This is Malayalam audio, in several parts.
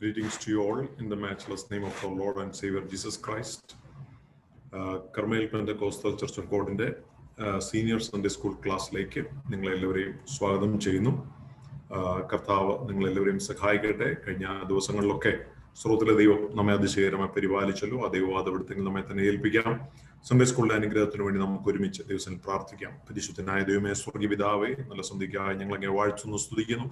Greetings to you all in the matchless name of our Lord and Savior Jesus Christ. Carmel Pentecostal Church of God-ന്റെ സീനിയർ സൺഡേ സ്കൂൾ ക്ലാസ്സിലേക്ക് നിങ്ങളെല്ലാവരെയും സ്വാഗതം ചെയ്യുന്നു. കർത്താവ് നിങ്ങളെല്ലാവരെയും സഹായിക്കട്ടെ. കഴിഞ്ഞ ദിവസങ്ങളിലൊക്കെ സ്രോതല ദൈവം നമ്മെ അതിശയകരമായി പരിപാലിച്ചല്ലോ. ആ ദൈവവാദപ്പെടുത്തെങ്കിൽ നമ്മെ തന്നെ ഏൽപ്പിക്കാം. സൺഡേ സ്കൂളിന്റെ അനുഗ്രഹത്തിന് വേണ്ടി നമുക്ക് ഒരുമിച്ച് ദിവസം പ്രാർത്ഥിക്കാം. പരിശുദ്ധനായ ദൈവമേ, സ്വർഗ്ഗീയ പിതാവേ, നല്ല സന്ധ്യയ്ക്കായി ഞങ്ങൾ അങ്ങനെ വാഴ്ത്തുന്നു, സ്തുതിക്കുന്നു.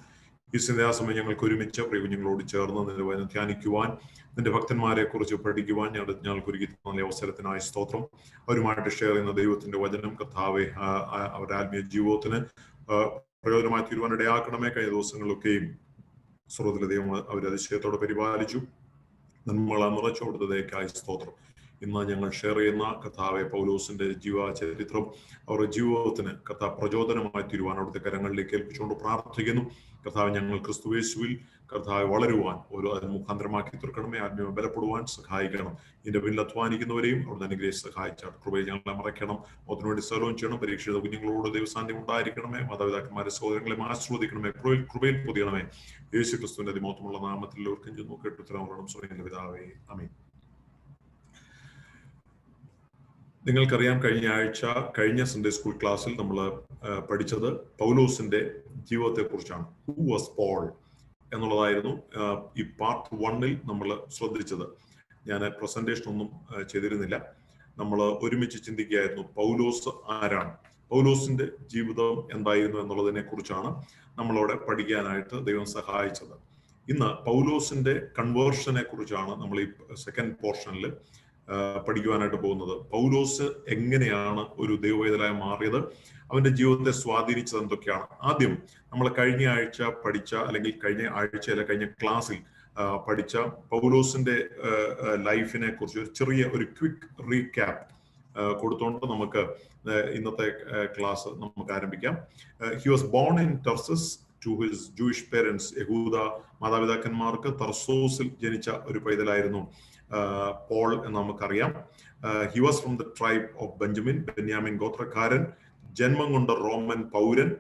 ഈ സന്ധ്യാസമയം ഞങ്ങൾക്ക് ഒരുമിച്ച് പ്രിയ കുഞ്ഞുങ്ങളോട് ചേർന്ന് നിന്റെ വചനം ധ്യാനിക്കുവാൻ, നിന്റെ ഭക്തന്മാരെ കുറിച്ച് പഠിക്കുവാൻ ഞങ്ങൾക്ക് ഒരുക്കി തന്ന അവസരത്തിനായി സ്തോത്രം. അവരുമായിട്ട് ഷെയർ ചെയ്യുന്ന ദൈവത്തിന്റെ വചനം കർത്താവെ അവരുടെ ആത്മീയ ജീവിതത്തിന് പ്രയോജനമായി തീരുവാനിടയാക്കണമേ. കഴിഞ്ഞ ദിവസങ്ങളിലൊക്കെയും സ്രോതല ദൈവം അവരെ അതിശയത്തോടെ പരിപാലിച്ചു. നന്മകളാൽ നിറച്ചു കൊടുത്തതേക്കായി സ്തോത്രം. ഇന്ന് ഞങ്ങൾ ഷെയർ ചെയ്യുന്ന കർത്താവെ പൗലോസിന്റെ ജീവചരിത്രം അവരുടെ ജീവിതത്തിന് കർത്താവ് പ്രചോദനമായി തീരുവാൻ അവിടുത്തെ കരങ്ങളിലേക്ക് ഏൽപ്പിച്ചുകൊണ്ട് പ്രാർത്ഥിക്കുന്നു. കർത്താവ് ഞങ്ങൾ ക്രിസ്തുയേശുവിൽ കർത്താവ് വളരുവാൻ ഒരു മുഖാന്തരമാക്കി തീർക്കണമേ. ആത്മീയ ബലപ്പെടുവാൻ സഹായിക്കണം. ഇതിന്റെ പിന്നിൽ അധ്വാനിക്കുന്നവരെയും അവിടുന്ന് അനുഗ്രഹിച്ച് സഹായിച്ചാൽ കൃപയെ ഞങ്ങളെ മറയ്ക്കണം. അതിനുവേണ്ടി സേവനം ചെയ്യണം. പരീക്ഷിത കുഞ്ഞുങ്ങളോട് ദൈവസാന്നിധ്യം ഉണ്ടായിരിക്കണമേ. മാതാപിതാക്കന്മാരെ സഹോദരങ്ങളെ ആശ്രവദിക്കണമേ. കൃപയിൽ പൊതിയണമേ. യേശു ക്രിസ്തുവിന്റെ അതിമഹത്വമുള്ള നാമത്തിൽ എല്ലാവർക്കും ചെന്നു കേട്ടു ഉത്തരവാദം സ്വയം പിതാവേ, ആമേൻ. നിങ്ങൾക്കറിയാം, കഴിഞ്ഞ സൺഡേ സ്കൂൾ ക്ലാസ്സിൽ നമ്മൾ പഠിച്ചത് പൗലോസിന്റെ ജീവിതത്തെ കുറിച്ചാണ്. ഹു വാസ് പോൾ എന്നുള്ളതായിരുന്നു ഈ പാർട്ട് 1-ൽ നമ്മൾ ശ്രദ്ധിച്ചത്. ഞാൻ പ്രസന്റേഷൻ ഒന്നും ചെയ്തിരുന്നില്ല. നമ്മൾ ഒരുമിച്ച് ചിന്തിക്കുകയായിരുന്നു പൗലോസ് ആരാണ്, പൗലോസിന്റെ ജീവിതം എന്തായിരുന്നു എന്നുള്ളതിനെ കുറിച്ചാണ് നമ്മളവിടെ പഠിക്കാനായിട്ട് ദൈവം സഹായിച്ചത്. ഇന്ന് പൗലോസിന്റെ കൺവേർഷനെ കുറിച്ചാണ് നമ്മൾ ഈ സെക്കൻഡ് പോർഷനിൽ പഠിക്കുവാനായിട്ട് പോകുന്നത്. പൗലോസ് എങ്ങനെയാണ് ഒരു ദൈവവേദനായി മാറിയത്, അവന്റെ ജീവിതത്തെ സ്വാധീനിച്ചത് എന്തൊക്കെയാണ്. ആദ്യം നമ്മൾ കഴിഞ്ഞ ആഴ്ച പഠിച്ച, അല്ലെങ്കിൽ കഴിഞ്ഞ ക്ലാസ്സിൽ പഠിച്ച പൗലോസിന്റെ ലൈഫിനെ കുറിച്ച് ഒരു ചെറിയ ഒരു ക്വിക്ക് റീക്യാപ്പ് കൊടുത്തുകൊണ്ട് നമുക്ക് ഇന്നത്തെ ക്ലാസ് നമുക്ക് ആരംഭിക്കാം. He was born in Tarsus to his Jewish parents. യഹൂദ മാതാപിതാക്കന്മാർക്ക് തർസോസിൽ ജനിച്ച ഒരു പൈതലായിരുന്നു പോൾ എന്ന് നമുക്കറിയാം. He was from the tribe of ബെന്യാമിൻ ഗോത്രക്കാരൻ, ജന്മം കൊണ്ട് റോമൻ പൗരൻ.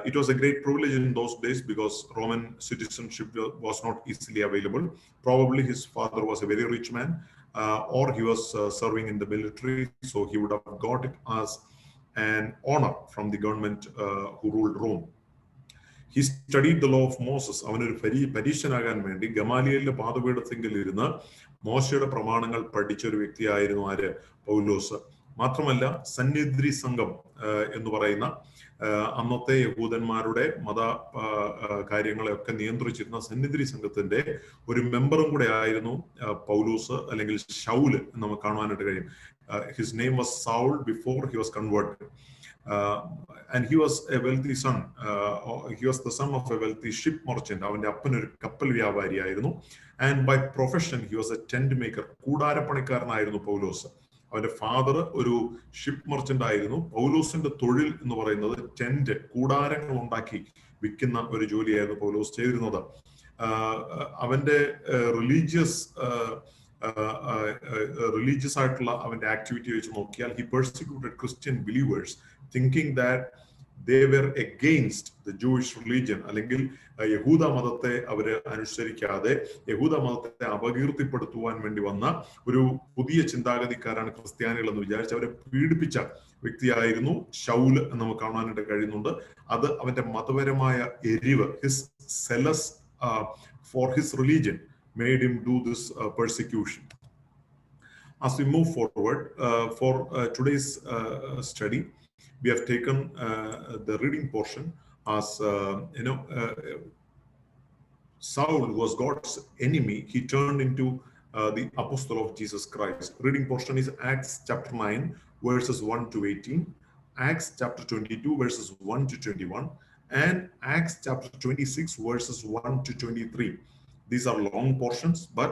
It was a great privilege in those days because Roman citizenship was not easily available. Probably his father was a very rich man, or he was serving in the military, so he would have got it as an honor from the government who ruled Rome. He studied the law of Moses. അവനൊരു പരീക്ഷനാകാൻ വേണ്ടി ഗമാലിയലിന്റെ പാദപീഠത്തിങ്കിൽ ഇരുന്ന് മോശയുടെ പ്രമാണങ്ങൾ പഠിച്ച ഒരു വ്യക്തിയായിരുന്നു ആര്? പൗലോസ്. മാത്രമല്ല, സന്നിധി സംഘം എന്ന് പറയുന്ന അന്നത്തെ യഹൂദന്മാരുടെ മത കാര്യങ്ങളെയൊക്കെ നിയന്ത്രിച്ചിരുന്ന സന്നിധി സംഘത്തിന്റെ ഒരു മെമ്പറും കൂടെ ആയിരുന്നു പൗലോസ്, അല്ലെങ്കിൽ ശൗല് എന്ന് നമുക്ക് കാണുവാനായിട്ട് കഴിയും. His name was soul before he was converted. And he was a wealthy son. He was the son of a wealthy ship merchant. അവന്റെ അപ്പൻ ഒരു കപ്പൽ വ്യാപാരിയായിരുന്നു. And by profession he was a tent maker. കൂടാരപ്പണിക്കാരനായിരുന്നു പൗലോസ്. അവന്റെ ഫാദർ ഒരു ഷിപ്പ് മെർച്ചന്റ് ആയിരുന്നു. പൗലോസിന്റെ തൊഴിൽ എന്ന് പറയുന്നത് ടെന്റ്, കൂടാരങ്ങൾ ഉണ്ടാക്കി വിൽക്കുന്ന ഒരു ജോലിയായിരുന്നു പൗലോസ് ചെയ്തിരുന്നത്. അവന്റെ റിലീജിയസ് ആയിട്ടുള്ള അവന്റെ ആക്ടിവിറ്റി വെച്ച് നോക്കിയാൽ he persecuted Christian believers thinking that they were against the Jewish religion. അല്ലെങ്കിൽ യഹൂദ മതത്തെ അവര് അനുസരിക്കാതെ യഹൂദ മതത്തെ അപകീർത്തിപ്പെടുത്തുവാൻ വേണ്ടി വന്ന ഒരു പുതിയ ചിന്താഗതിക്കാരാണ് ക്രിസ്ത്യാനികൾ എന്ന് വിചാരിച്ച് അവരെ പീഡിപ്പിച്ച വ്യക്തിയായിരുന്നു ശൗൽ എന്ന് നമുക്ക് കാണാനായിട്ട് കഴിയുന്നുണ്ട്. അത് അവന്റെ മതപരമായ എരിവ്, his zealous for his religion made him do this persecution. As we move forward for today's study, we have taken the reading portion as Saul was God's enemy. He turned into the apostle of Jesus Christ. Reading portion is Acts chapter 9 verses 1 to 18, Acts chapter 22 verses 1 to 21, and Acts chapter 26 verses 1 to 23. These are long portions, but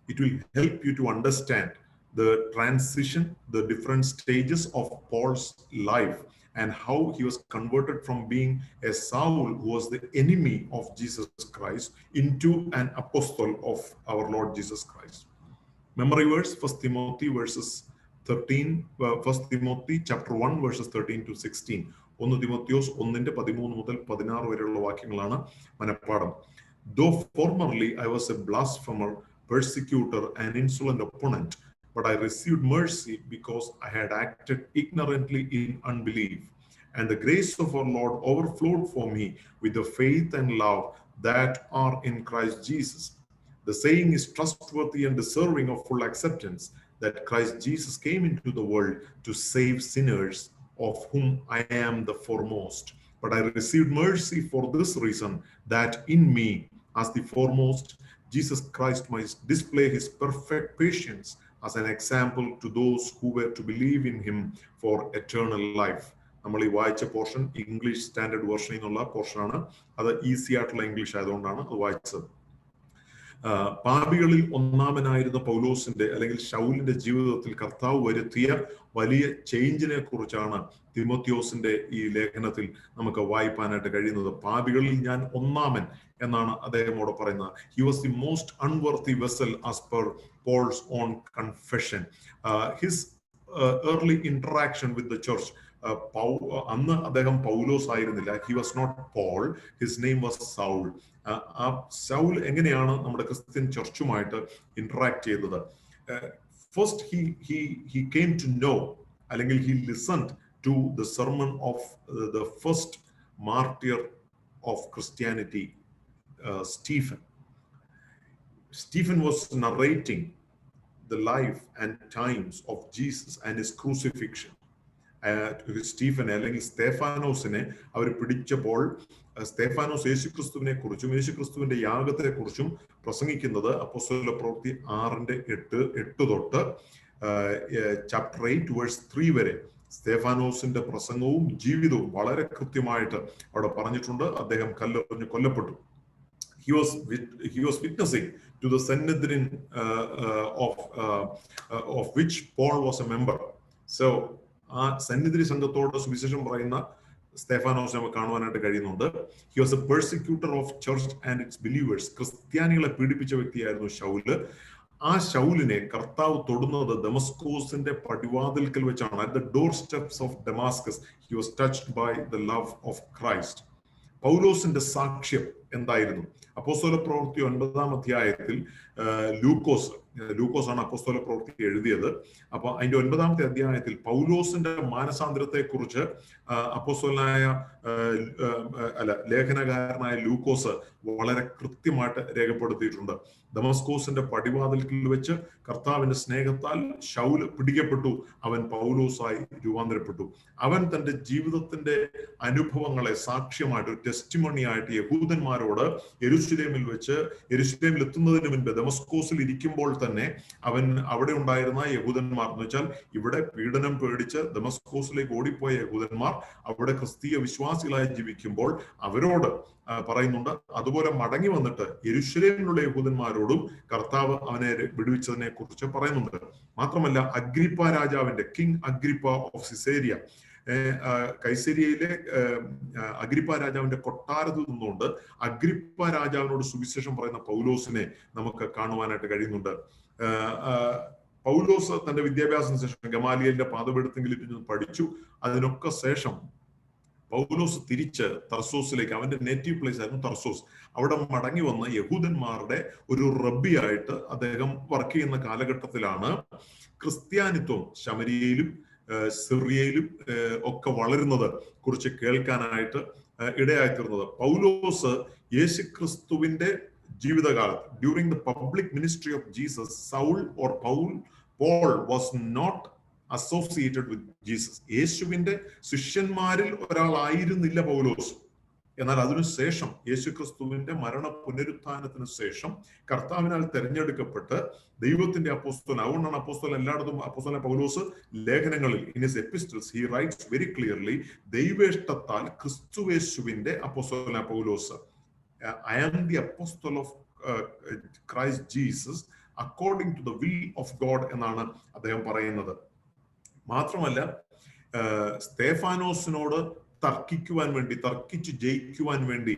it will help you to understand the transition, the different stages of Paul's life, and how he was converted from being a Saul who was the enemy of Jesus Christ into an apostle of our Lord Jesus Christ. Memory verse, 1 Timothy verses 13, 1 Timothy chapter 1 verses 13 to 16. 1 Timotheos 1:13 മുതൽ 16 വരെയുള്ള വാക്യങ്ങളാണ് മനഃപ്പാഠം. Though formerly I was a blasphemer, persecutor, and insolent opponent, but I received mercy because I had acted ignorantly in unbelief. And the grace of our Lord overflowed for me with the faith and love that are in Christ Jesus. The saying is trustworthy and deserving of full acceptance, that Christ Jesus came into the world to save sinners, of whom I am the foremost. But I received mercy for this reason, that in me, as the foremost, Jesus Christ might display his perfect patience as an example to those who were to believe in him for eternal life. നമ്മൾ ഈ വായിച്ച പോർഷൻ ഇംഗ്ലീഷ് സ്റ്റാൻഡേർഡ് വേർഷനിൽ നിന്നുള്ള പോർഷനാണ്. അത് ഈസി ആയിട്ടുള്ള ഇംഗ്ലീഷ് ആയതുകൊണ്ടാണ് അത് വായിച്ചത്. പാപികളിൽ ഒന്നാമനായിരുന്ന പൗലോസിന്റെ അല്ലെങ്കിൽ ശൗലിന്റെ ജീവിതത്തിൽ കർത്താവ് വരുത്തിയ വലിയ ചേഞ്ചിനെ കുറിച്ചാണ് തിമോത്തിയോസിന്റെ ഈ ലേഖനത്തിൽ നമുക്ക് വായിപ്പാനായിട്ട് കഴിയുന്നത്. പാപികളിൽ ഞാൻ ഒന്നാമൻ എന്നാണ് അദ്ദേഹമോട് പറയുന്നത്. He was the most unworthy vessel as per Paul's own confession. His early interaction with the church, അന്ന് അദ്ദേഹം പൗലോസ് ആയിരുന്നില്ല. He was not Paul, his name was Saul. ആ സൗൾ എങ്ങനെയാണ് നമ്മുടെ ക്രിസ്ത്യൻ ചർച്ചുമായിട്ട് ഇന്ററാക്ട് ചെയ്തത്? First he came to know, അല്ലെങ്കിൽ he listened to the sermon of the first martyr of Christianity, Stephen. Stephen was narrating the life and times of Jesus and his crucifixion. Stephen അല്ലെങ്കിൽ സ്തേഫാനോസിനെ അവർ പിടിച്ചപ്പോൾ സ്തേഫാനോസ് യേശുക്രിസ്തുവിനെ കുറിച്ചും യേശുക്രിസ്തുവിന്റെ യാഗത്തെ കുറിച്ചും പ്രസംഗിക്കുന്നത് അപ്പോസ്തല പ്രവൃത്തി 6:8 തൊട്ട് ചാപ്റ്റർ 8 വേഴ്സ് 3 വരെ സ്തേഫാനോസിന്റെ പ്രസംഗവും ജീവിതവും വളരെ കൃത്യമായിട്ട് അവിടെ പറഞ്ഞിട്ടുണ്ട്. അദ്ദേഹം കല്ലെറിഞ്ഞ് കൊല്ലപ്പെട്ടു. He was witnessing to the Sanhedrin of which Paul was a member. So ആ സന്നിധി സംഘത്തോട് സുവിശേഷം പറയുന്ന സ്തേഫാനോസ് നമുക്ക് കാണുവാനായിട്ട് കഴിയുന്നുണ്ട്. He was a persecutor of church and its believers. ക്രിസ്ത്യാനികളെ പീഡിപ്പിച്ച വ്യക്തിയായിരുന്നു ശൗല്. ആ ശൗലിനെ കർത്താവ് തൊടുന്നത് ദമസ്കോസിന്റെ പടിവാതിൽക്കൽ വെച്ചാണ്. At the door steps of Damascus he was touched by the love of Christ. പൗലോസിന്റെ സാക്ഷ്യം എന്തായിരുന്നു? അപ്പോസ്തല പ്രവൃത്തി 9-ാം അധ്യായത്തിൽ ലൂക്കോസ് ആണ് അപ്പോസ്തല പ്രവൃത്തി എഴുതിയത്. അപ്പൊ അതിന്റെ 9-ാമത്തെ അധ്യായത്തിൽ പൗലോസിന്റെ മാനസാന്തരത്തെ കുറിച്ച് ലേഖനകാരനായ ലൂക്കോസ് വളരെ കൃത്യമായിട്ട് രേഖപ്പെടുത്തിയിട്ടുണ്ട്. ദമസ്കോസിന്റെ പടിവാതിൽക്കിൽ വെച്ച് കർത്താവിന്റെ സ്നേഹത്താൽ ശൗൽ പിടിക്കപ്പെട്ടു. അവൻ പൗലോസായി രൂപാന്തരപ്പെട്ടു. അവൻ തന്റെ ജീവിതത്തിന്റെ അനുഭവങ്ങളെ സാക്ഷ്യമായിട്ട്, ടെസ്റ്റിമണി ആയിട്ട് യഹൂദന്മാരോട് യെരുശലേമിൽ എത്തുന്നതിന് മുൻപ് ദമസ്കോസിൽ ഇരിക്കുമ്പോൾ തന്നെ അവൻ അവിടെ ഉണ്ടായിരുന്ന യഹൂദന്മാർ എന്ന് വെച്ചാൽ ഇവിടെ പീഡനം പേടിച്ച് ദമസ്കോസിലേക്ക് ഓടിപ്പോയ യഹൂദന്മാർ അവിടെ ക്രിസ്തീയ വിശ്വാസികളായി ജീവിക്കുമ്പോൾ അവരോട് പറയുന്നുണ്ട്. അതുപോലെ മടങ്ങി വന്നിട്ട് യെരുശലേമിലുള്ള യഹൂദന്മാരോടും കർത്താവ് അവനെ വിടുവിച്ചതിനെ കുറിച്ച് പറയുന്നുണ്ട്. മാത്രമല്ല അഗ്രിപ്പ രാജാവിന്റെ, കിങ് അഗ്രിപ്പ ഓഫ് സിസേരിയ, കൈസരിയയിലെ അഗ്രിപ്പ രാജാവിന്റെ കൊട്ടാരത്തിൽ നിന്നുകൊണ്ട് അഗ്രിപ്പ രാജാവിനോട് സുവിശേഷം പറയുന്ന പൗലോസിനെ നമുക്ക് കാണുവാനായിട്ട് കഴിയുന്നുണ്ട്. പൗലോസ് തന്റെ വിദ്യാഭ്യാസത്തിന് ശേഷം ഗമാലിയലിന്റെ പാദപീഠത്തിൽ പഠിച്ചു. അതിനൊക്കെ ശേഷം പൗലോസ് തിരിച്ച് തർസോസിലേക്ക്, അവന്റെ നേറ്റീവ് പ്ലേസ് ആയിരുന്നു തർസോസ്, അവിടെ മടങ്ങി വന്ന് യഹൂദന്മാരുടെ ഒരു റബ്ബിയായിട്ട് അദ്ദേഹം വർക്ക് ചെയ്യുന്ന കാലഘട്ടത്തിലാണ് ക്രിസ്ത്യാനിത്വം ശമരിയയിലും സിറിയയിലും ഒക്കെ വളരുന്നത് കുറിച്ച് കേൾക്കാനായിട്ട് ഇടയായിത്തീർന്നത്. പൗലോസ് യേശുക്രിസ്തുവിന്റെ ജീവിതകാലത്ത്, during the public ministry of Jesus, Saul or Paul was not associated with Jesus. യേശുവിന്റെ ശിഷ്യന്മാരിൽ ഒരാളായിരുന്നില്ല പൗലോസ്. എന്നാൽ അതിനുശേഷം യേശുക്രിസ്തുവിന്റെ മരണ പുനരുത്ഥാനത്തിന് ശേഷം കർത്താവിനാൽ തെരഞ്ഞെടുക്കപ്പെട്ട് ദൈവത്തിന്റെ അപ്പോസ്തലൻ, അതുകൊണ്ടാണ് അപ്പോസ്തലൻ എല്ലായിടത്തും അപ്പോസ്തലൻ പൗലോസ് ലേഖനങ്ങളിൽ in his epistles he writes very clearly, ദൈവേഷ്ടത്താൽ ക്രിസ്തുയേശുവിന്റെ അപ്പോസ്തലൻ പൗലോസ്, I am the apostle of Christ Jesus according to the will of God എന്നാണ് അദ്ദേഹം പറയുന്നത്. മാത്രമല്ല സ്തേഫാനോസിനോട് തർക്കിച്ച് ജയിക്കുവാൻ വേണ്ടി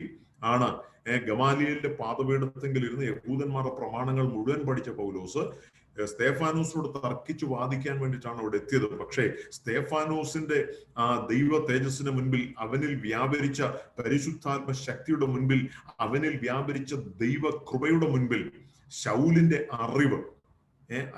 ആണ് ഗമാലിയലിന്റെ പാദപീഠത്തെങ്കിൽ ഇരുന്ന് യഹൂദന്മാരുടെ പ്രമാണങ്ങൾ മുഴുവൻ പഠിച്ച പൗലോസ് സ്തേഫാനോസിനോട് തർക്കിച്ചു വാദിക്കാൻ വേണ്ടിയിട്ടാണ് അവിടെ എത്തിയത്. പക്ഷേ സ്തേഫാനോസിന്റെ ആ ദൈവ തേജസ്സിന് മുൻപിൽ, അവനിൽ വ്യാപരിച്ച പരിശുദ്ധാത്മ ശക്തിയുടെ മുൻപിൽ, അവനിൽ വ്യാപരിച്ച ദൈവ കൃപയുടെ മുൻപിൽ ശൗലിന്റെ അറിവ്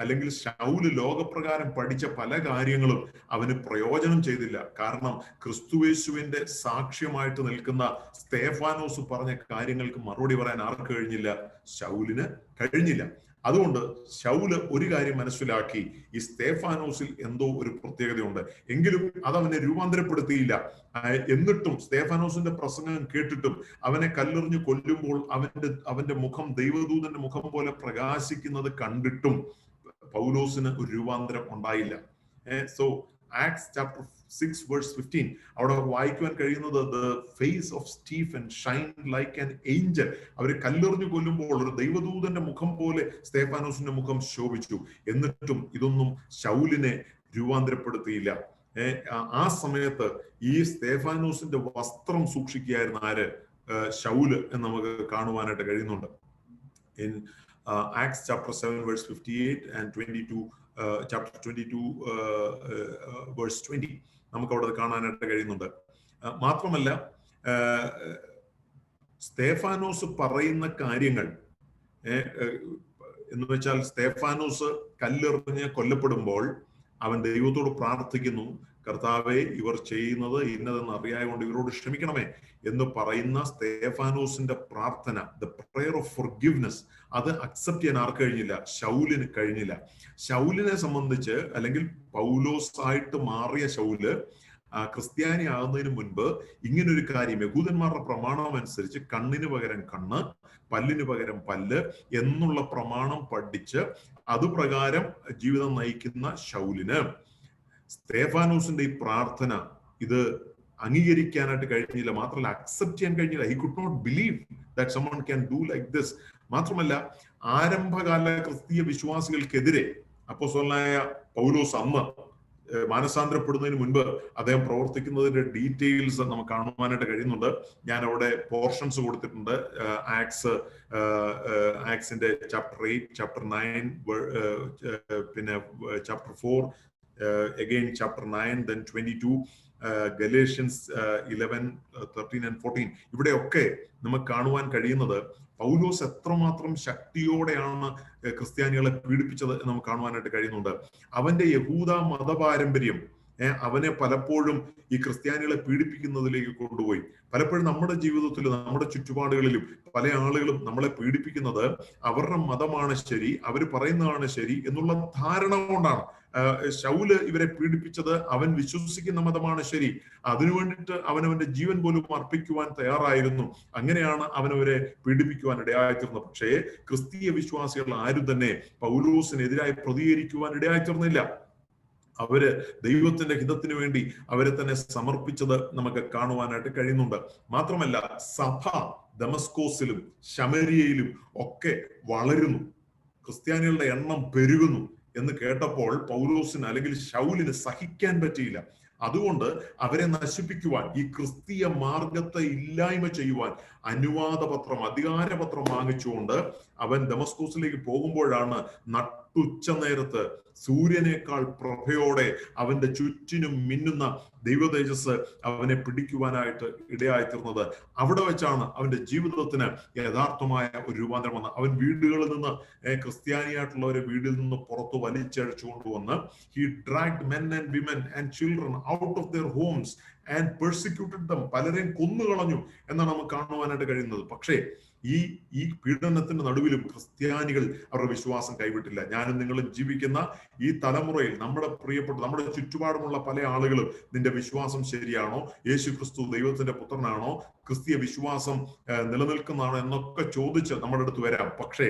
അല്ലെങ്കിൽ ശൗല് ലോകപ്രകാരം പഠിച്ച പല കാര്യങ്ങളും അവന് പ്രയോജനം ചെയ്തില്ല. കാരണം ക്രിസ്തുയേശുവിന്റെ സാക്ഷ്യമായിട്ട് നിൽക്കുന്ന സ്തേഫാനോസ് പറഞ്ഞ കാര്യങ്ങൾക്ക് മറുപടി പറയാൻ ആർക്ക് കഴിഞ്ഞില്ല? ശൗലിന് കഴിഞ്ഞില്ല. അതുകൊണ്ട് ശൗല് ഒരു കാര്യം മനസ്സിലാക്കി, ഈ സ്തേഫാനോസിൽ എന്തോ ഒരു പ്രത്യേകതയുണ്ട്. എങ്കിലും അതവനെ രൂപാന്തരപ്പെടുത്തിയില്ല. എന്നിട്ടും സ്തേഫാനോസിന്റെ പ്രസംഗം കേട്ടിട്ടും അവനെ കല്ലെറിഞ്ഞു കൊല്ലുമ്പോൾ അവന്റെ മുഖം ദൈവദൂതന്റെ മുഖം പോലെ പ്രകാശിക്കുന്നത് കണ്ടിട്ടും പൗലോസിന് ഒരു രൂപാന്തരം ഉണ്ടായില്ല. സോ ആക്ട്സ് ചാപ്റ്റർ 6 verse 15 അവിടെ വായിക്കുവാൻ കഴിയുന്നത്, the face of Stephen shine like an angel. അവര് കല്ലെറിഞ്ഞു കൊല്ലുമ്പോൾ ഒരു ദൈവദൂതന്റെ മുഖം പോലെ സ്തേഫാനോസിന്റെ മുഖം ശോഭിച്ചു. എന്നിട്ടും ഇതൊന്നും ശൗലിനെ രൂപാന്തരപ്പെടുത്തിയില്ല. ആ സമയത്ത് ഈ സ്തേഫാനോസിന്റെ വസ്ത്രം സൂക്ഷിക്കുകയായിരുന്ന ആര്? ശൗല് എന്ന് നമുക്ക് കാണുവാനായിട്ട് കഴിയുന്നുണ്ട്. In Acts chapter 7 verse 58 and 22 chapter 22 verse 20 നമുക്ക് അവിടെ കാണാനായിട്ട് കഴിയുന്നുണ്ട്. മാത്രമല്ല സ്തേഫാനോസ് പറയുന്ന കാര്യങ്ങൾ എന്ന് വെച്ചാൽ, സ്തേഫാനോസ് കല്ലെറിഞ്ഞ് കൊല്ലപ്പെടുമ്പോൾ അവൻ ദൈവത്തോട് പ്രാർത്ഥിക്കുന്നു, കർത്താവെ, ഇവർ ചെയ്യുന്നത് ഇന്നതെന്ന് അറിയായതുകൊണ്ട് ഇവരോട് ക്ഷമിക്കണമേ എന്ന് പറയുന്ന സ്തേഫാനോസിന്റെ പ്രാർത്ഥന, ദ പ്രയർ ഓഫ് ഫോർഗിവ്നെസ്, അത് അക്സെപ്റ്റ് ചെയ്യാൻ ആർക്ക് കഴിഞ്ഞില്ല? ശൗലിന് കഴിഞ്ഞില്ല. ശൗലിനെ സംബന്ധിച്ച്, അല്ലെങ്കിൽ പൗലോസ് ആയിട്ട് മാറിയ ശൗല് ക്രിസ്ത്യാനി ആകുന്നതിന് മുൻപ് ഇങ്ങനൊരു കാര്യം, യഹൂദന്മാരുടെ പ്രമാണം അനുസരിച്ച് കണ്ണിന് പകരം കണ്ണ്, പല്ലിന് പകരം പല്ല് എന്നുള്ള പ്രമാണം പഠിച്ച് അതുപ്രകാരം ജീവിതം നയിക്കുന്ന ശൗലിന് സ്തേഫാനോസിന്റെ ഈ പ്രാർത്ഥന ഇത് അംഗീകരിക്കാനായിട്ട് കഴിഞ്ഞില്ല. മാത്രമല്ല അക്സെപ്റ്റ് ചെയ്യാൻ കഴിഞ്ഞില്ല. He could not believe that someone can do like this. മാത്രമല്ല ആരംഭകാല ക്രിസ്തീയ വിശ്വാസികൾക്കെതിരെ അപ്പോസ്തലനായ പൗലോസ് അന്ന് മാനസാന്തരപ്പെടുന്നതിന് മുൻപ് അദ്ദേഹം പ്രവർത്തിക്കുന്നതിന്റെ ഡീറ്റെയിൽസ് നമുക്ക് കാണുവാനായിട്ട് കഴിയുന്നുണ്ട്. ഞാൻ അവിടെ പോർഷൻസ് കൊടുത്തിട്ടുണ്ട്. ആക്സിന്റെ ചാപ്റ്റർ 8, ചാപ്റ്റർ 9, പിന്നെ chapter 4, again chapter 9, then 22, Galatians 11, 13 and 14. ഇവിടെയൊക്കെ നമുക്ക് കാണുവാൻ കഴിയുന്നത് പൗലോസ് എത്രമാത്രം ശക്തിയോടെയാണ് ക്രിസ്ത്യാനികളെ പീഡിപ്പിച്ചത് എന്ന് നമുക്ക് കാണുവാനായിട്ട് കഴിയുന്നുണ്ട്. അവന്റെ യഹൂദ മതപാരമ്പര്യം അവനെ പലപ്പോഴും ഈ ക്രിസ്ത്യാനികളെ പീഡിപ്പിക്കുന്നതിലേക്ക് കൊണ്ടുപോയി. പലപ്പോഴും നമ്മുടെ ജീവിതത്തിലും നമ്മുടെ ചുറ്റുപാടുകളിലും പല ആളുകളും നമ്മളെ പീഡിപ്പിക്കുന്നത് അവരുടെ മതമാണ് ശരി, അവർ പറയുന്നതാണ് ശരി എന്നുള്ള ധാരണ കൊണ്ടാണ്. ശൗല് ഇവരെ പീഡിപ്പിച്ചത് അവൻ വിശ്വസിക്കുന്ന മതമാണ് ശരി, അതിനു വേണ്ടിയിട്ട് അവനവന്റെ ജീവൻ പോലും അർപ്പിക്കുവാൻ തയ്യാറായിരുന്നു. അങ്ങനെയാണ് അവനവരെ പീഡിപ്പിക്കുവാൻ ഇടയായിത്തീർന്നത്. പക്ഷേ ക്രിസ്തീയ വിശ്വാസികൾ ആരും തന്നെ പൗലോസിനെതിരായി പ്രതികരിക്കുവാൻ ഇടയായിത്തീർന്നില്ല. അവര് ദൈവത്തിന്റെ ഹിതത്തിന് വേണ്ടി അവരെ തന്നെ സമർപ്പിച്ചത് നമുക്ക് കാണുവാനായിട്ട് കഴിയുന്നുണ്ട്. മാത്രമല്ല സഭ ദമസ്കോസിലും ശമരിയയിലും ഒക്കെ വളരുന്നു, ക്രിസ്ത്യാനികളുടെ എണ്ണം പെരുകുന്നു എന്ന് കേട്ടപ്പോൾ പൗലോസിന് അല്ലെങ്കിൽ ശൗലിന് സഹിക്കാൻ പറ്റിയില്ല. അതുകൊണ്ട് അവരെ നശിപ്പിക്കുവാൻ, ഈ ക്രിസ്തീയ മാർഗത്തെ ഇല്ലായ്മ ചെയ്യുവാൻ അനുവാദപത്രം, അധികാരപത്രം വാങ്ങിച്ചുകൊണ്ട് അവൻ ദമസ്കോസിലേക്ക് പോകുമ്പോഴാണ് നട്ടുച്ച നേരത്ത് സൂര്യനേക്കാൾ പ്രഭയോടെ അവന്റെ ചുറ്റിനും മിന്നുന്ന ദൈവതേജസ് അവനെ പിടിക്കുവാനായിട്ട് ഇടയായിത്തീർന്നത്. അവിടെ വെച്ചാണ് അവന്റെ ജീവിതത്തിന് യഥാർത്ഥമായ ഒരു രൂപാന്തരം വന്നത്. അവൻ വീടുകളിൽ നിന്ന്, ക്രിസ്ത്യാനിയായിട്ടുള്ളവരെ വീട്ടിൽ നിന്ന് പുറത്തു വലിച്ചഴിച്ചു കൊണ്ടുവന്ന് he dragged men and women and children out of their homes and persecuted them. പലരെയും കൊന്നുകളഞ്ഞു എന്നാണ് നമുക്ക് കാണുവാനായിട്ട് കഴിയുന്നത്. പക്ഷേ ഈ പീഡനത്തിന്റെ നടുവിലും ക്രിസ്ത്യാനികൾ അവരുടെ വിശ്വാസം കൈവിട്ടില്ല. ഞാനും നിങ്ങളും ജീവിക്കുന്ന ഈ തലമുറയിൽ നമ്മുടെ പ്രിയപ്പെട്ട, നമ്മുടെ ചുറ്റുപാടുമുള്ള പല ആളുകളും നിന്റെ വിശ്വാസം ശരിയാണോ, യേശു ക്രിസ്തു ദൈവത്തിന്റെ പുത്രനാണോ, ക്രിസ്തീയ വിശ്വാസം നിലനിൽക്കുന്നതാണോ എന്നൊക്കെ ചോദിച്ച് നമ്മുടെ അടുത്ത് വരാം. പക്ഷേ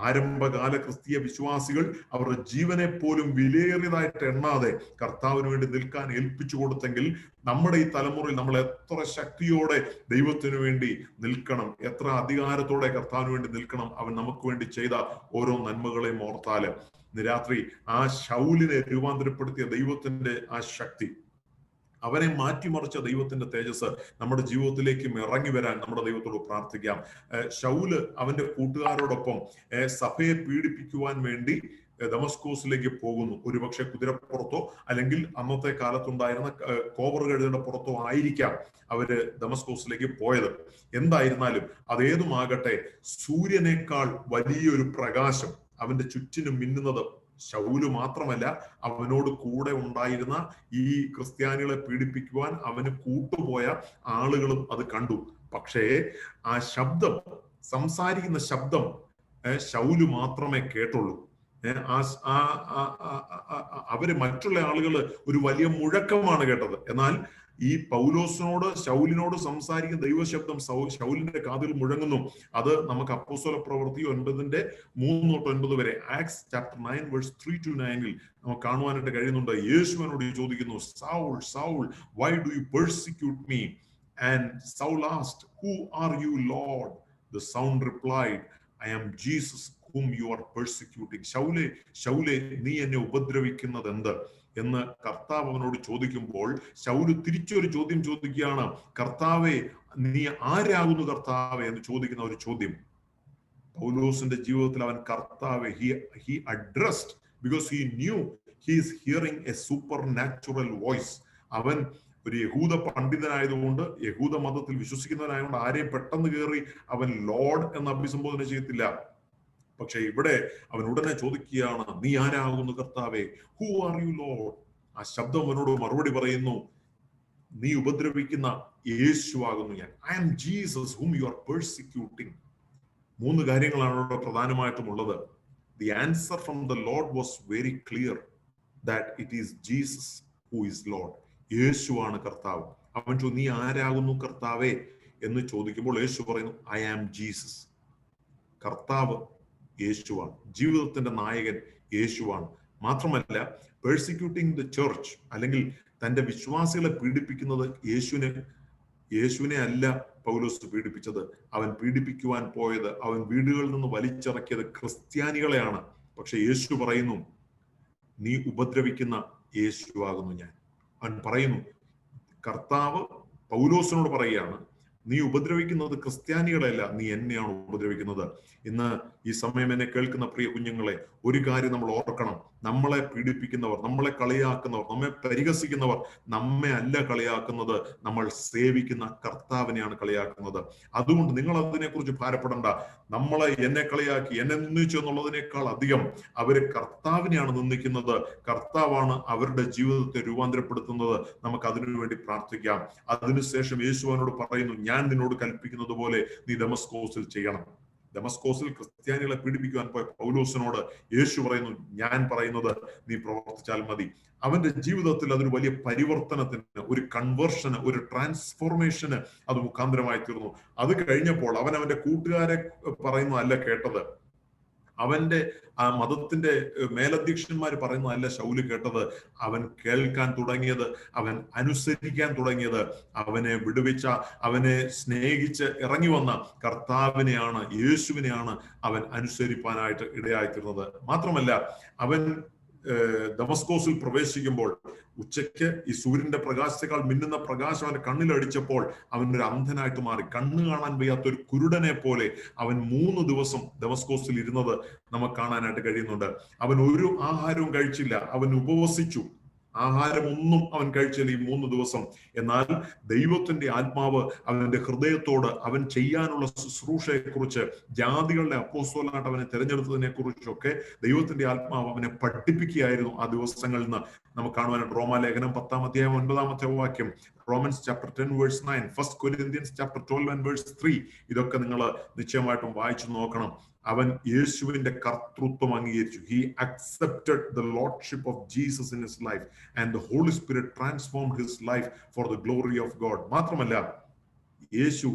ആരംഭകാല ക്രിസ്തീയ വിശ്വാസികൾ അവരുടെ ജീവനെ പോലും വിലയേറിയതായിട്ട് എണ്ണാതെ കർത്താവിന് വേണ്ടി നിൽക്കാൻ ഏൽപ്പിച്ചു കൊടുത്തെങ്കിൽ നമ്മുടെ ഈ തലമുറയിൽ നമ്മൾ എത്ര ശക്തിയോടെ ദൈവത്തിനു വേണ്ടി നിൽക്കണം, എത്ര അധികാരത്തോടെ കർത്താവിന് വേണ്ടി നിൽക്കണം. അവൻ നമുക്ക് വേണ്ടി ചെയ്ത ഓരോ നന്മകളെയും ഓർത്താല് ഇന്ന് രാത്രി ആ ശൗലിനെ രൂപാന്തരപ്പെടുത്തിയ ദൈവത്തിന്റെ ആ ശക്തി, അവനെ മാറ്റിമറിച്ച ദൈവത്തിന്റെ തേജസ് നമ്മുടെ ജീവിതത്തിലേക്കും ഇറങ്ങി വരാൻ നമ്മുടെ ദൈവത്തോട് പ്രാർത്ഥിക്കാം. ശൗല് അവന്റെ കൂട്ടുകാരോടൊപ്പം സഭയെ പീഡിപ്പിക്കുവാൻ വേണ്ടി ദമസ്കോസിലേക്ക് പോകുന്നു. ഒരുപക്ഷെ കുതിരപ്പുറത്തോ അല്ലെങ്കിൽ അന്നത്തെ കാലത്തുണ്ടായിരുന്ന കോവർ കഴുതയുടെ പുറത്തോ ആയിരിക്കാം അവര് ദമസ്കോസിലേക്ക് പോയത്. എന്തായിരുന്നാലും അതേതുമാകട്ടെ, സൂര്യനേക്കാൾ വലിയൊരു പ്രകാശം അവന്റെ ചുറ്റിനും മിന്നുന്നത് ശൗല് മാത്രമല്ല, അവനോട് കൂടെ ഉണ്ടായിരുന്ന ഈ ക്രിസ്ത്യാനികളെ പീഡിപ്പിക്കുവാൻ അവന് കൂട്ടുപോയ ആളുകളും അത് കണ്ടു. പക്ഷേ ആ ശബ്ദം, സംസാരിക്കുന്ന ശബ്ദം ശൗല് മാത്രമേ കേട്ടുള്ളൂ. അവര് മറ്റുള്ള ആളുകൾ ഒരു വലിയ മുഴക്കമാണ് കേട്ടത്. എന്നാൽ ഈ പൗലോസിനോട്, ശൗലിനോട് സംസാരിക്കുന്ന ദൈവശബ്ദം ശൗലിന്റെ കാതിൽ മുഴങ്ങുന്നു. അത് നമുക്ക് അപ്പോസ്തല പ്രവൃത്തി 9:3-9 വരെ, ആക്ട്സ് ചാപ്റ്റർ 9 വേഴ്സ് 3-9 നമുക്ക് കാണുവാനായിട്ട് കഴിയുന്നുണ്ട്. യേശുവിനോട് ചോദിക്കുന്നു, soul soul, why do you persecute me? And Saul asked, who are you, Lord? The sound replied, I am Jesus whom you are persecuting. ശൗലേ ശൗലേ, നീ എന്നെ ഉപദ്രവിക്കുന്നത് എന്ത് എന്ന് കർത്താവ് അവനോട് ചോദിക്കുമ്പോൾ ശൗല് തിരിച്ചൊരു ചോദ്യം ചോദിക്കുകയാണ്. കർത്താവേ, നീ ആരാകുന്നു കർത്താവേ എന്ന് ചോദിക്കുന്ന ഒരു ചോദ്യം. പൗലോസിന്റെ ജീവിതത്തിൽ അവൻ കർത്താവേ he addressed because he knew he is hearing a supernatural voice. അവൻ ഒരു യഹൂദ പണ്ഡിതനായതുകൊണ്ട്, യഹൂദ മതത്തിൽ വിശ്വസിക്കുന്നവനായതുകൊണ്ട് ആരെയും പെട്ടെന്ന് കയറി അവൻ ലോർഡ് എന്ന് അഭിസംബോധന ചെയ്യത്തില്ല. പക്ഷെ ഇവിടെ അവൻ ഉടനെ ചോദിക്കുകയാണ്, നീ ആരാകുന്നു കർത്താവേ? Who are you Lord? ആ ശബ്ദം അവനോട് മറുപടി പറയുന്നു, നീ ഉപദ്രവിക്കുന്ന യേശുവാകുന്നു ഞാൻ. I am Jesus whom you are persecuting. 3 കാര്യങ്ങളാണ് അവിടെ പ്രധാനമായിട്ടും ഉള്ളത്. The answer from the Lord was very clear that it is Jesus who is Lord. യേശുവാണ് കർത്താവ്. അവൻ നീ ആരാകുന്നു കർത്താവേ എന്ന് ചോദിക്കുമ്പോൾ യേശു പറയുന്നു, ഐ ആം ജീസസ്. കർത്താവ് യേശുവാണ്, ജീവിതത്തിന്റെ നായകൻ യേശുവാണ്. മാത്രമല്ല, പെർസിക്യൂട്ടിങ് ദ ചർച്ച് അല്ലെങ്കിൽ തന്റെ വിശ്വാസികളെ പീഡിപ്പിക്കുന്നത് യേശുവിനെ അല്ല പൗലോസ് പീഡിപ്പിച്ചത്. അവൻ പീഡിപ്പിക്കുവാൻ പോയത്, അവൻ വീടുകളിൽ നിന്ന് വലിച്ചിറക്കിയത് ക്രിസ്ത്യാനികളെയാണ്. പക്ഷെ യേശു പറയുന്നു, നീ ഉപദ്രവിക്കുന്ന യേശുവാകുന്നു ഞാൻ. അവൻ പറയുന്നു, കർത്താവ് പൗലോസിനോട് പറയുകയാണ്, നീ ഉപദ്രവിക്കുന്നത് ക്രിസ്ത്യാനികളെയല്ല, നീ എന്നെയാണ് ഉപദ്രവിക്കുന്നത്. ഇന്ന് ഈ സമയം എന്നെ കേൾക്കുന്ന പ്രിയ കുഞ്ഞുങ്ങളെ, ഒരു കാര്യം നമ്മൾ ഓർക്കണം. നമ്മളെ പീഡിപ്പിക്കുന്നവർ, നമ്മളെ കളിയാക്കുന്നവർ, നമ്മെ പരിഹസിക്കുന്നവർ നമ്മെ അല്ല കളിയാക്കുന്നത്, നമ്മൾ സേവിക്കുന്ന കർത്താവിനെയാണ് കളിയാക്കുന്നത്. അതുകൊണ്ട് നിങ്ങൾ അതിനെക്കുറിച്ച് ഭാരപ്പെടണ്ട. എന്നെ കളിയാക്കി, എന്നെ നിന്ദിച്ചു എന്നുള്ളതിനേക്കാൾ അധികം അവര് കർത്താവിനെയാണ് നിന്ദിക്കുന്നത്. കർത്താവാണ് അവരുടെ ജീവിതത്തെ രൂപാന്തരപ്പെടുത്തുന്നത്. നമുക്ക് അതിനു വേണ്ടി പ്രാർത്ഥിക്കാം. അതിനുശേഷം യേശുവിനോട് പറയുന്നു, ഞാൻ നിന്നോട് കൽപ്പിക്കുന്നത് പോലെ നീ ദമസ്കോസിൽ ചെയ്യണം. ദമസ്കോസിൽ ക്രിസ്ത്യാനികളെ പീഡിപ്പിക്കുവാൻ പോയ പൗലോസിനോട് യേശു പറയുന്നു, ഞാൻ പറയുന്നത് നീ പ്രവർത്തിച്ചാൽ മതി. അവന്റെ ജീവിതത്തിൽ അതൊരു വലിയ പരിവർത്തനത്തിന്, ഒരു കൺവേർഷന്, ഒരു ട്രാൻസ്ഫോർമേഷന് അത് മുഖാന്തരമായി തീർന്നു. അത് കഴിഞ്ഞപ്പോൾ അവന്റെ കൂട്ടുകാരെ പറയുന്നതല്ല കേട്ടത്, അവന്റെ ആ മതത്തിന്റെ മേലധ്യക്ഷന്മാർ പറയുന്നതല്ല ശൗല് കേട്ടത്. അവൻ കേൾക്കാൻ തുടങ്ങിയത്, അവൻ അനുസരിക്കാൻ തുടങ്ങിയത്, അവനെ വിടുവിച്ച, അവനെ സ്നേഹിച്ച് ഇറങ്ങി വന്ന കർത്താവിനെയാണ്, യേശുവിനെയാണ് അവൻ അനുസരിപ്പാനായിട്ട് ഇടയായിത്തീർന്നത്. മാത്രമല്ല, അവൻ ദമസ്കോസിൽ പ്രവേശിക്കുമ്പോൾ ഉച്ചയ്ക്ക് ഈ സൂര്യന്റെ പ്രകാശത്തെക്കാൾ മിന്നുന്ന പ്രകാശം അവന്റെ കണ്ണിലടിച്ചപ്പോൾ അവനൊരു അന്ധനായിട്ട് മാറി. കണ്ണ് കാണാൻ വയ്യാത്ത ഒരു കുരുടനെ പോലെ അവൻ 3 ദിവസം ദമസ്കോസിൽ ഇരുന്നത് നമുക്ക് കാണാനായിട്ട് കഴിയുന്നുണ്ട്. അവൻ ഒരു ആഹാരവും കഴിച്ചില്ല, അവൻ ഉപവസിച്ചു. ആഹാരമൊന്നും അവൻ കഴിച്ചില്ല ഈ 3 ദിവസം. എന്നാൽ ദൈവത്തിന്റെ ആത്മാവ് അവന്റെ ഹൃദയത്തോട് അവൻ ചെയ്യാനുള്ള ശുശ്രൂഷയെക്കുറിച്ച്, ജാതികളുടെ അപ്പോസ്തലനായിട്ട് അവനെ തിരഞ്ഞെടുത്തതിനെ കുറിച്ചൊക്കെ ദൈവത്തിന്റെ ആത്മാവ് അവനെ പഠിപ്പിക്കുകയായിരുന്നു ആ ദിവസങ്ങളിൽ നിന്ന് നമുക്ക് കാണുവാനായിട്ട്. റോമാലേഖനം 10-9 വാക്യം, Romans chapter 10 verse 9, 1 Corinthians chapter 12 verse 3, ഇതൊക്കെ നിങ്ങൾ നിശ്ചയമായിട്ടും വായിച്ചു നോക്കണം. അവൻ യേശുവിന്റെ കർത്തൃത്വം അംഗീകരിച്ചു. He accepted the lordship of Jesus in his life and the Holy Spirit transformed his life for the glory of God. മാത്രമല്ല, യേശു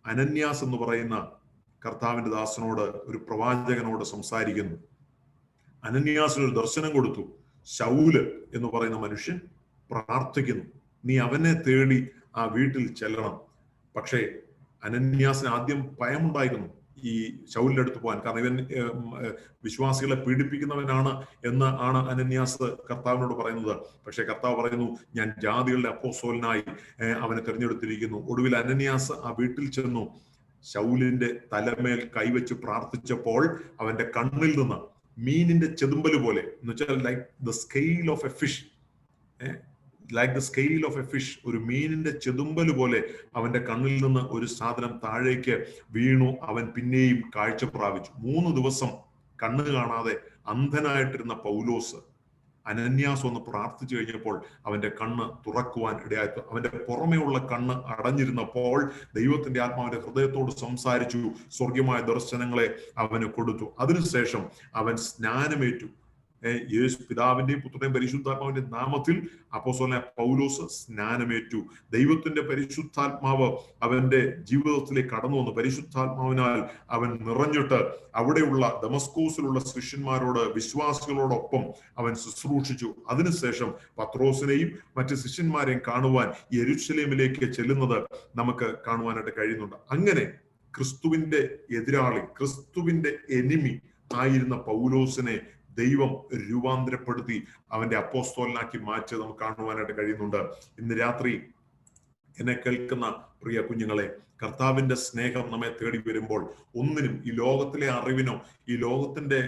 അനന്യാസ് എന്ന് പറയുന്ന കർത്താവിന്റെ ദാസനോട്, ഒരു പ്രവാചകനോട് സംസാരിക്കുന്നു. അനന്യാസിന് ഒരു ദർശനം കൊടുത്തു. ശൗല് എന്ന് പറയുന്ന മനുഷ്യൻ പ്രാർത്ഥിക്കുന്നു, നീ അവനെ തേടി ആ വീട്ടിൽ ചെല്ലണം. പക്ഷേ അനന്യാസിന് ആദ്യം ഭയമുണ്ടായിരുന്നു ഈ ശൗലിന്റെ അടുത്ത് പോകാൻ. കാരണം ഇവൻ വിശ്വാസികളെ പീഡിപ്പിക്കുന്നവനാണ് എന്ന് ആണ് അനന്യാസ് കർത്താവിനോട് പറയുന്നത്. പക്ഷെ കർത്താവ് പറയുന്നു, ഞാൻ ജാതികളുടെ അപ്പോസ്തലനായി അവനെ തിരഞ്ഞെടുത്തിരിക്കുന്നു. ഒടുവിൽ അനന്യാസ് ആ വീട്ടിൽ ചെന്നു. ശൗലിന്റെ തലമേൽ കൈവച്ച് പ്രാർത്ഥിച്ചപ്പോൾ അവന്റെ കണ്ണിൽ നിന്ന് മീനിന്റെ ചെതുമ്പല് പോലെ എന്ന് വെച്ചാൽ like the scale of A fish, like the scale of A fish, ഒരു മീനിന്റെ ചെതുമ്പല് പോലെ അവന്റെ കണ്ണിൽ നിന്ന് ഒരു സാധനം താഴേക്ക് വീണു. അവൻ പിന്നെയും കാഴ്ച പ്രാപിച്ചു. 3 ദിവസം കണ്ണ് കാണാതെ അന്ധനായിട്ടിരുന്ന പൗലോസ് അനന്യാസ് ഒന്ന് പ്രാർത്ഥിച്ചു കഴിഞ്ഞപ്പോൾ അവന്റെ കണ്ണ് തുറക്കുവാൻ ഇടയായി. അവന്റെ പുറമേയുള്ള കണ്ണ് അടഞ്ഞിരുന്നപ്പോൾ ദൈവത്തിന്റെ ആത്മാവിന്റെ ഹൃദയത്തോട് സംസാരിച്ചു, സ്വർഗീയമായ ദർശനങ്ങളെ അവന് കൊടുത്തു. അതിനുശേഷം അവൻ സ്നാനമേറ്റു. യേശു പിതാവിന്റെയും പുത്രന്റെയും പരിശുദ്ധാത്മാവിന്റെ നാമത്തിൽ അപ്പോസ്തലനായ പൗലോസ് സ്നാനമേറ്റു. ദൈവത്തിന്റെ പരിശുദ്ധാത്മാവ് അവന്റെ ജീവിതത്തിലേക്ക് കടന്നു വന്നു. പരിശുദ്ധാത്മാവിനാൽ അവൻ നിറഞ്ഞിട്ട് അവിടെയുള്ള ദമസ്കോസിലുള്ള ശിഷ്യന്മാരോട്, വിശ്വാസികളോടൊപ്പം അവൻ ശുശ്രൂഷിച്ചു. അതിനുശേഷം പത്രോസിനെയും മറ്റ് ശിഷ്യന്മാരെയും കാണുവാൻ യെരൂശലേമിലേക്ക് ചെല്ലുന്നത് നമുക്ക് കാണുവാനായിട്ട് കഴിയുന്നുണ്ട്. അങ്ങനെ ക്രിസ്തുവിന്റെ എതിരാളി, ക്രിസ്തുവിന്റെ എനിമി ആയിരുന്ന പൗലോസിനെ ദൈവം രൂപാന്തരപ്പെടുത്തി അവന്റെ അപ്പോസ്തലനാക്കി മാറ്റി നമുക്ക് കാണുവാനായിട്ട് കഴിയുന്നുണ്ട്. ഇന്ന് രാത്രി എന്നെ കേൾക്കുന്ന പ്രിയ കുഞ്ഞുങ്ങളെ, കർത്താവിന്റെ സ്നേഹം നമ്മെ തേടി വരുമ്പോൾ ഒന്നിനും, ഈ ലോകത്തിലെ അറിവിനോ, ഈ ലോകത്തിന്റെ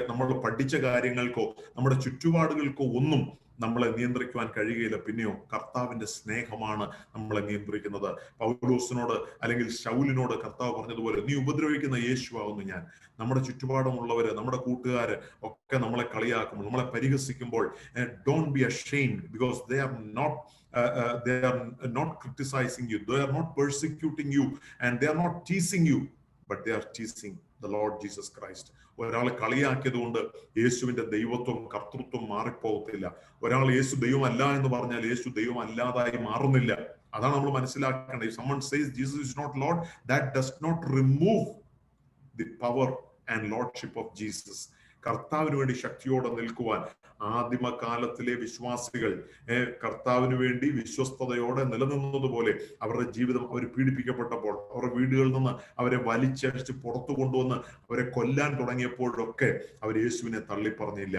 നമ്മൾ പഠിച്ച കാര്യങ്ങൾക്കോ, നമ്മുടെ ചുറ്റുപാടുകൾക്കോ ഒന്നും നമ്മളെ നിയന്ത്രിക്കുവാൻ കഴിയുകയില്ല. പിന്നെയോ കർത്താവിന്റെ സ്നേഹമാണ് നമ്മളെ നിയന്ത്രിക്കുന്നത്. പൗലോസിനോട് അല്ലെങ്കിൽ ശൗലിനോട് കർത്താവ് പറഞ്ഞതുപോലെ, നീ ഉപദ്രവിക്കുന്ന യേശുവാകുന്നു ഞാൻ. നമ്മുടെ ചുറ്റുപാടുമുള്ളവര്, നമ്മുടെ കൂട്ടുകാര് ഒക്കെ നമ്മളെ കളിയാക്കുമ്പോൾ, നമ്മളെ പരിഹസിക്കുമ്പോൾ, don't be ashamed because they are not criticizing you, they are not persecuting you, and they are not teasing you, but they are teasing the Lord Jesus Christ. ഒരാളെ കളിയാക്കിയത് കൊണ്ട് യേശുവിന്റെ ദൈവത്വം, കർത്തൃത്വം മാറിപ്പോകത്തില്ല. ഒരാൾ യേശു ദൈവമല്ല എന്ന് പറഞ്ഞാൽ യേശു ദൈവം അല്ലാതായി മാറുന്നില്ല. അതാണ് നമ്മൾ മനസ്സിലാക്കേണ്ടത്. If someone says Jesus is not Lord, that does not remove the power and lordship of Jesus. കർത്താവിന് വേണ്ടി ശക്തിയോടെ നിൽക്കുവാൻ ആദിമകാലത്തിലെ വിശ്വാസികൾ കർത്താവിന് വേണ്ടി വിശ്വസ്തയോടെ നിലനിന്നതുപോലെ അവരുടെ ജീവിതം അവർ പീഡിപ്പിക്കപ്പെട്ടപ്പോൾ, അവരുടെ വീടുകളിൽ നിന്ന് അവരെ വലിച്ചടിച്ച് പുറത്തു കൊണ്ടുവന്ന് അവരെ കൊല്ലാൻ തുടങ്ങിയപ്പോഴൊക്കെ അവർ യേശുവിനെ തള്ളിപ്പറഞ്ഞില്ല.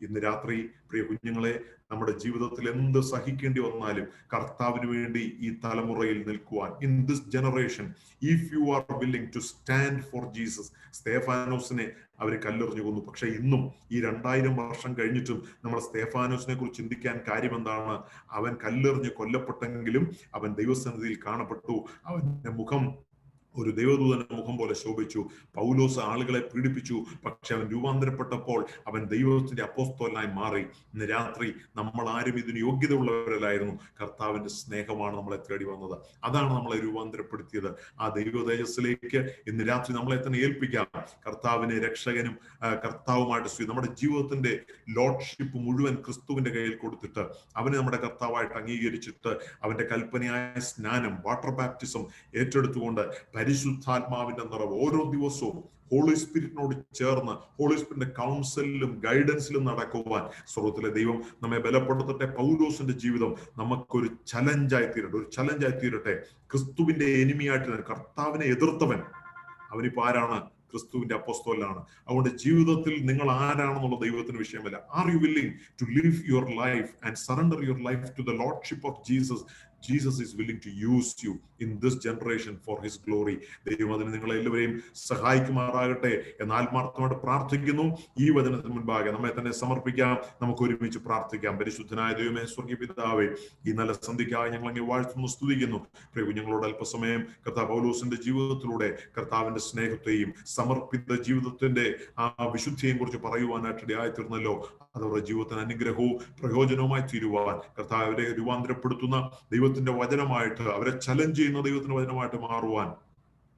ഇന്ന് രാത്രി പ്രിയ കുഞ്ഞുങ്ങളെ, നമ്മുടെ ജീവിതത്തിൽ എന്ത് സഹിക്കേണ്ടി വന്നാലും കർത്താവിന് വേണ്ടി ഈ തലമുറയിൽ നിൽക്കുവാൻ, in this generation, if you are willing to stand for Jesus. സ്തേഫാനോസിനെ അവർ കല്ലെറിഞ്ഞു കൊന്നു. പക്ഷെ ഇന്നും ഈ 2000 വർഷം കഴിഞ്ഞിട്ടും നമ്മൾ സ്തേഫാനോസിനെ കുറിച്ച് ചിന്തിക്കാൻ കാര്യം എന്താണ്? അവൻ കല്ലെറിഞ്ഞ് കൊല്ലപ്പെട്ടെങ്കിലും അവൻ ദൈവസന്നിധിയിൽ കാണപ്പെട്ടു. അവന്റെ മുഖം ഒരു ദൈവദൂതന്റെ മുഖം പോലെ ശോഭിച്ചു. പൗലോസ് ആളുകളെ പീഡിപ്പിച്ചു, പക്ഷെ അവൻ രൂപാന്തരപ്പെട്ടപ്പോൾ അവൻ ദൈവത്തിന്റെ അപ്പോസ്തലനായി മാറി. ഇന്ന് രാത്രി നമ്മൾ ആരും ഇതിന് യോഗ്യതയുള്ളവരല്ലായിരുന്നു. കർത്താവിന്റെ സ്നേഹമാണ് നമ്മളെ തേടി വന്നത്. അതാണ് നമ്മളെ രൂപാന്തരപ്പെടുത്തിയത്. ആ ദൈവ തേജസ്സിലേക്ക് ഇന്ന് രാത്രി നമ്മളെ തന്നെ ഏൽപ്പിക്കാം. കർത്താവിനെ രക്ഷകനും കർത്താവുമായിട്ട് നമ്മുടെ ജീവിതത്തിന്റെ ലോർഡ്ഷിപ്പ് മുഴുവൻ ക്രിസ്തുവിന്റെ കയ്യിൽ കൊടുത്തിട്ട് അവനെ നമ്മുടെ കർത്താവായിട്ട് അംഗീകരിച്ചിട്ട് അവന്റെ കൽപ്പനയായ സ്നാനം, വാട്ടർ ബാപ്റ്റിസം ഏറ്റെടുത്തുകൊണ്ട് പരിശുദ്ധാത്മാവിന്റെ നിറവ് ഓരോ ദിവസവും ഹോളി സ്പിരിറ്റിനോട് ചേർന്ന് ഹോളി സ്പിരിറ്റിന്റെ കൗൺസിലും ഗൈഡൻസിലും നടക്കുവാൻ സ്വർഗ്ഗത്തിലെ ദൈവം നമ്മെ ബലപ്പെടുത്തട്ടെ. പൗലോസിന്റെ ജീവിതം നമുക്കൊരു ചലഞ്ചായി തീരട്ടെ. ക്രിസ്തുവിന്റെ എനിമിയായിട്ട്, കർത്താവിനെ എതിർത്തവൻ അവനിപ്പോ ആരാണ്? ക്രിസ്തുവിന്റെ അപ്പോസ്തലനാണ്. അതുകൊണ്ട് ജീവിതത്തിൽ നിങ്ങൾ ആരാണെന്നുള്ള ദൈവത്തിന് വിഷയമല്ല. Are you willing to live your life and surrender your life to the lordship of Jesus? Jesus is willing to use you in this generation for his glory. ദൈവം അതിന് നിങ്ങളെ എല്ലാവരെയും സഹായിക്കുമാറാകട്ടെ എന്ന് ആത്മാർത്ഥമായിട്ട് പ്രാർത്ഥിക്കുന്നു. ഈ വചനത്തിന് മുൻപാകെ നമ്മെ തന്നെ സമർപ്പിക്കാം. നമുക്ക് ഒരുമിച്ച് പ്രാർത്ഥിക്കാം. പരിശുദ്ധനായ ദൈവമേ, സ്വർഗ്ഗീയ പിതാവേ, ഈ നല്ല സന്ധ്യയ്ക്കായി ഞങ്ങൾ അങ്ങ് വാഴ്ത്തുന്നു, സ്തുതിക്കുന്നു. പ്രിയ കുഞ്ഞുങ്ങളോട് അല്പസമയം കർത്താവ് പൗലോസിന്റെ ജീവിതത്തിലൂടെ കർത്താവിന്റെ സ്നേഹത്തെയും സമർപ്പിത ജീവിതത്തിന്റെ ആ വിശുദ്ധിയെയും കുറിച്ച് പറയുവാനായിട്ട് ഇടയായിത്തീർന്നല്ലോ. അതവരുടെ ജീവിതത്തിന് അനുഗ്രഹവും പ്രയോജനവുമായി തീരുവാൻ കർത്താവ് അവരെ രൂപാന്തരപ്പെടുത്തുന്ന ദൈവത്തിന്റെ വചനമായിട്ട്, അവരെ ചലഞ്ച് ചെയ്യുന്ന ദൈവത്തിന്റെ വചനമായിട്ട് മാറുവാൻ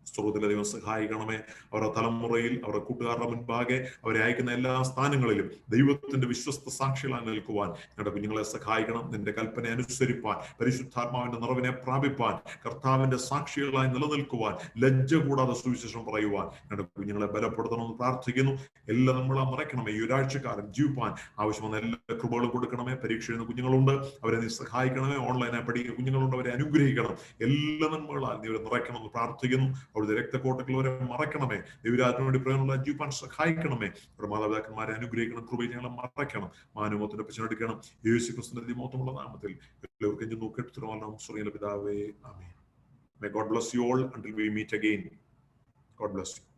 സ്വർഗ്ഗത്തിലെ ദൈവം സഹായിക്കണമേ. അവരുടെ തലമുറയിൽ, അവരുടെ കൂട്ടുകാരുടെ മുൻപാകെ അവരെ അയക്കുന്ന എല്ലാ സ്ഥാനങ്ങളിലും ദൈവത്തിന്റെ വിശ്വസ്ത സാക്ഷികളായി നിൽക്കുവാൻ ഞങ്ങളുടെ കുഞ്ഞുങ്ങളെ സഹായിക്കണം. നിന്റെ കൽപ്പന അനുസരിപ്പാൻ, പരിശുദ്ധാത്മാവിന്റെ നിറവിനെ പ്രാപിപ്പാൻ, കർത്താവിന്റെ സാക്ഷികളായി നിലനിൽക്കുവാൻ, ലജ്ജ കൂടാതെ സുവിശേഷം പറയുവാൻ ഞങ്ങളുടെ കുഞ്ഞുങ്ങളെ ബലപ്പെടുത്തണമെന്ന് പ്രാർത്ഥിക്കുന്നു. എല്ലാം നമ്മളെ നിറയ്ക്കണമേ. ഈ ഒരാഴ്ചക്കാലം ജീവിപ്പാൻ ആവശ്യമായ എല്ലാ കൃപകളും കൊടുക്കണമേ. പരീക്ഷ എഴുതുന്ന കുഞ്ഞുങ്ങളുണ്ട്, അവരെ നീ സഹായിക്കണമേ. ഓൺലൈനായി പഠിക്കുന്ന കുഞ്ഞുങ്ങളുണ്ട്, അവരെ അനുഗ്രഹിക്കണം. എല്ലാ നന്മകളാൽ നീ അവരെ നിറയ്ക്കണമെന്ന് പ്രാർത്ഥിക്കുന്നു. അവിടുത്തെ രക്തക്കോട്ടകളവരെ മറയ്ക്കണമേ. ദൈവരാജ്യത്തിന് വേണ്ടി പ്രയോജനം ജീവിപ്പാൻ സഹായിക്കണമേ. അവരുടെ മാതാപിതാക്കന്മാരെ അനുഗ്രഹിക്കണം. കൃപയിൽ ഞങ്ങളെ മറയ്ക്കണം. മാനവത്തിന്റെ പിച്ചനെടുക്കണം. യേശു ക്രിസ്തുവിന്റെ മഹത്വമുള്ള നാമത്തിൽ എല്ലാവർക്കും നോക്കിയെടുത്തിരുന്നോ സ്വർഗ്ഗീയ പിതാവേ, ആമേൻ. May God bless you all until we meet again. God bless you.